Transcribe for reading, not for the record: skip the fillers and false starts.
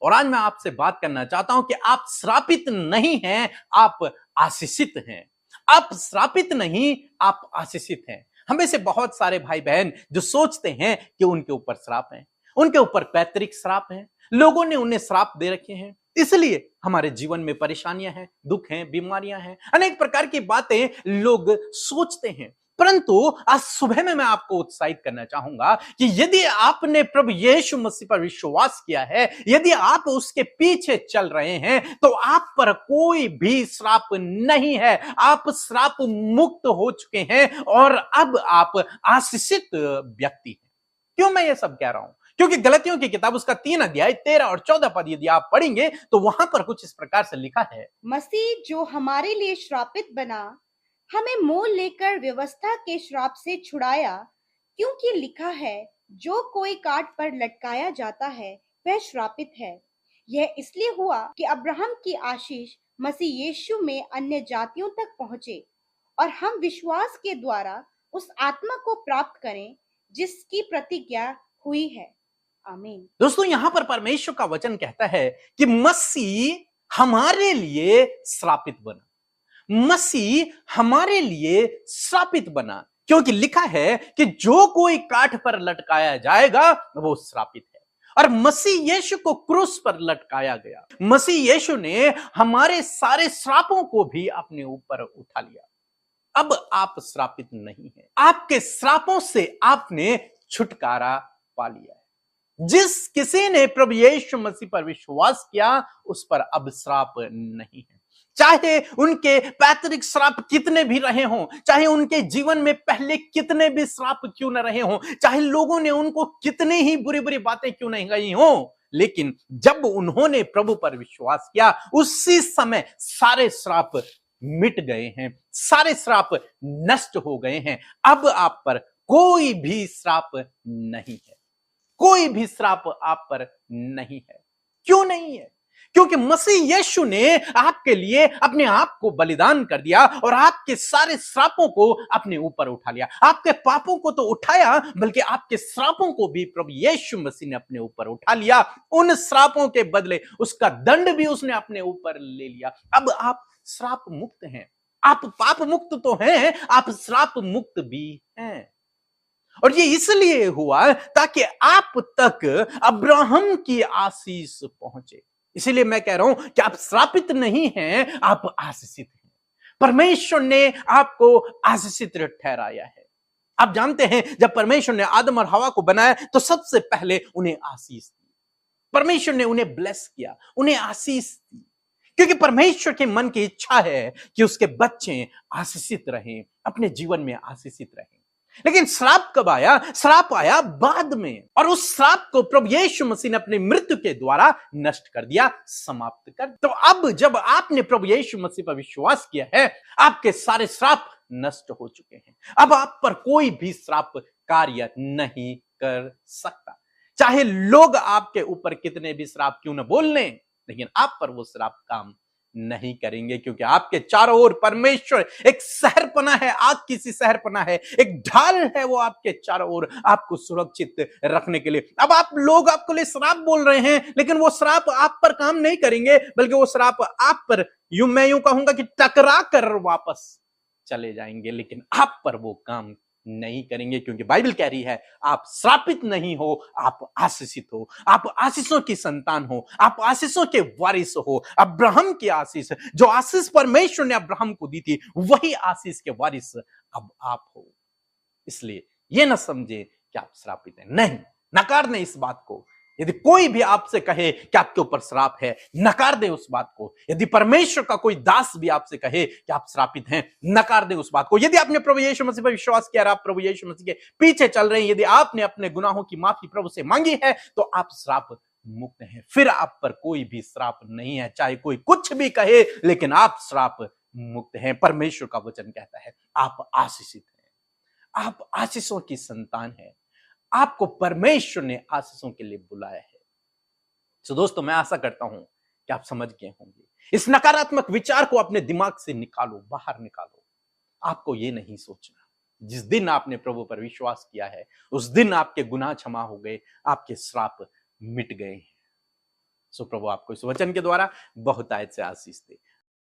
और आज मैं आपसे बात करना चाहता हूं कि आप श्रापित नहीं हैं, आप आशीषित हैं। आप श्रापित नहीं, आप आशीषित हैं। हमें से बहुत सारे भाई बहन जो सोचते हैं कि उनके ऊपर श्राप है, उनके ऊपर पैतृक श्राप है, लोगों ने उन्हें श्राप दे रखे हैं, इसलिए हमारे जीवन में परेशानियां हैं, दुख हैं, बीमारियां हैं, अनेक प्रकार की बातें लोग सोचते हैं। परंतु आज सुबह में मैं आपको उत्साहित करना चाहूंगा कि यदि आपने प्रभु यीशु मसीह पर विश्वास किया है, यदि आप उसके पीछे चल रहे हैं, तो आप पर कोई भी श्राप नहीं है। आप श्राप मुक्त हो चुके हैं और अब आप आशीषित व्यक्ति हैं। क्यों मैं ये सब कह रहा हूं? क्योंकि गलतियों की किताब उसका 3 अध्याय 13 और 14 पद यदि आप पढ़ेंगे तो वहां पर कुछ इस प्रकार से लिखा है, मसीह जो हमारे लिए श्रापित बना, हमें मोल लेकर व्यवस्था के श्राप से छुड़ाया, क्योंकि लिखा है, जो कोई काट पर लटकाया जाता है वह श्रापित है। यह इसलिए हुआ कि अब्राहम की आशीष मसीह यीशु में अन्य जातियों तक पहुंचे और हम विश्वास के द्वारा उस आत्मा को प्राप्त करें जिसकी प्रतिज्ञा हुई है। आमीन। दोस्तों यहां पर परमेश्वर का वचन कहता है कि मसीह हमारे लिए श्रापित बना। मसीह हमारे लिए श्रापित बना, क्योंकि लिखा है कि जो कोई काठ पर लटकाया जाएगा वो श्रापित है। और मसीह यीशु को क्रूस पर लटकाया गया। मसीह यीशु ने हमारे सारे श्रापों को भी अपने ऊपर उठा लिया। अब आप श्रापित नहीं हैं। आपके श्रापों से आपने छुटकारा पा लिया है। जिस किसी ने प्रभु यीशु मसीह पर विश्वास किया उस पर अब श्राप नहीं है। चाहे उनके पैतृक श्राप कितने भी रहे हों, चाहे उनके जीवन में पहले कितने भी श्राप क्यों न रहे हों, चाहे लोगों ने उनको कितने ही बुरी बुरी बातें क्यों नहीं कही हों, लेकिन जब उन्होंने प्रभु पर विश्वास किया उसी समय सारे श्राप मिट गए हैं, सारे श्राप नष्ट हो गए हैं। अब आप पर कोई भी श्राप नहीं है। कोई भी श्राप आप पर नहीं है। क्यों नहीं है? क्योंकि मसीह यीशु ने आपके लिए अपने आप को बलिदान कर दिया और आपके सारे श्रापों को अपने ऊपर उठा लिया। आपके पापों को तो उठाया, बल्कि आपके श्रापों को भी प्रभु यीशु मसीह ने अपने ऊपर उठा लिया। उन श्रापों के बदले उसका दंड भी उसने अपने ऊपर ले लिया। अब आप श्राप मुक्त हैं। आप पाप मुक्त तो हैं, आप श्राप मुक्त भी हैं। और ये इसलिए हुआ ताकि आप तक अब्राहम की आशीष पहुंचे। इसीलिए मैं कह रहा हूं कि आप श्रापित नहीं हैं, आप आशीषित हैं। परमेश्वर ने आपको आशीषित ठहराया है। आप जानते हैं जब परमेश्वर ने आदम और हवा को बनाया तो सबसे पहले उन्हें आशीष दी। परमेश्वर ने उन्हें ब्लेस किया, उन्हें आशीष दी, क्योंकि परमेश्वर के मन की इच्छा है कि उसके बच्चे आशीषित रहें, अपने जीवन में आशीषित रहें। लेकिन श्राप कब आया? श्राप आया बाद में, और उस श्राप को प्रभु यीशु मसीह ने अपनी मृत्यु के द्वारा नष्ट कर दिया, समाप्त कर। तो अब जब आपने प्रभु यीशु मसीह पर विश्वास किया है, आपके सारे श्राप नष्ट हो चुके हैं। अब आप पर कोई भी श्राप कार्य नहीं कर सकता। चाहे लोग आपके ऊपर कितने भी श्राप क्यों न बोल लें, लेकिन आप पर वो श्राप काम नहीं करेंगे, क्योंकि आपके चारों ओर परमेश्वर एक शहरपना है, आग की सी शहरपना है, एक ढाल है वो आपके चारों ओर आपको सुरक्षित रखने के लिए। अब आप लोग आपको लिए श्राप बोल रहे हैं, लेकिन वो श्राप आप पर काम नहीं करेंगे, बल्कि वो श्राप आप पर मैं यूं कहूंगा कि टकरा कर वापस चले जाएंगे, लेकिन आप पर वो काम नहीं करेंगे, क्योंकि बाइबल कह रही है आप श्रापित नहीं हो, आप आशीषित हो, आप आशीषों की संतान हो, आप आशीषों के वारिस हो। अब्राहम की आशीष, जो आशीष परमेश्वर ने अब्राहम को दी थी, वही आशीष के वारिस अब आप हो। इसलिए यह ना समझे कि आप श्रापित हैं। नहीं, नकार दें इस बात को। यदि कोई भी आपसे कहे कि आपके ऊपर श्राप है, नकार दे उस बात को। यदि परमेश्वर का कोई दास भी आपसे कहे कि आप श्रापित हैं, नकार दे उस बात को। यदि आपने प्रभु यीशु मसीह पर विश्वास किया और आप प्रभु यीशु मसीह के पीछे चल रहे हैं, यदि आपने अपने गुनाहों की माफी प्रभु से मांगी है, तो आप श्राप मुक्त हैं। फिर आप पर कोई भी श्राप नहीं है, चाहे कोई कुछ भी कहे, लेकिन आप श्राप मुक्त हैं। परमेश्वर का वचन कहता है आप आशीषित हैं, आप आशीषों की संतान हैं, आपको परमेश्वर ने आशीषों के लिए बुलाया है। तो दोस्तों, मैं आशा करता हूं कि आप समझ गए होंगे। इस नकारात्मक विचार को अपने दिमाग से निकालो, बाहर निकालो। आपको ये नहीं सोचना जिस दिन आपने प्रभु पर विश्वास किया है उस दिन आपके गुनाह क्षमा हो गए, आपके श्राप मिट गए हैं। सो प्रभु आपको इस वचन के द्वारा बहुतायत से आशीष दे।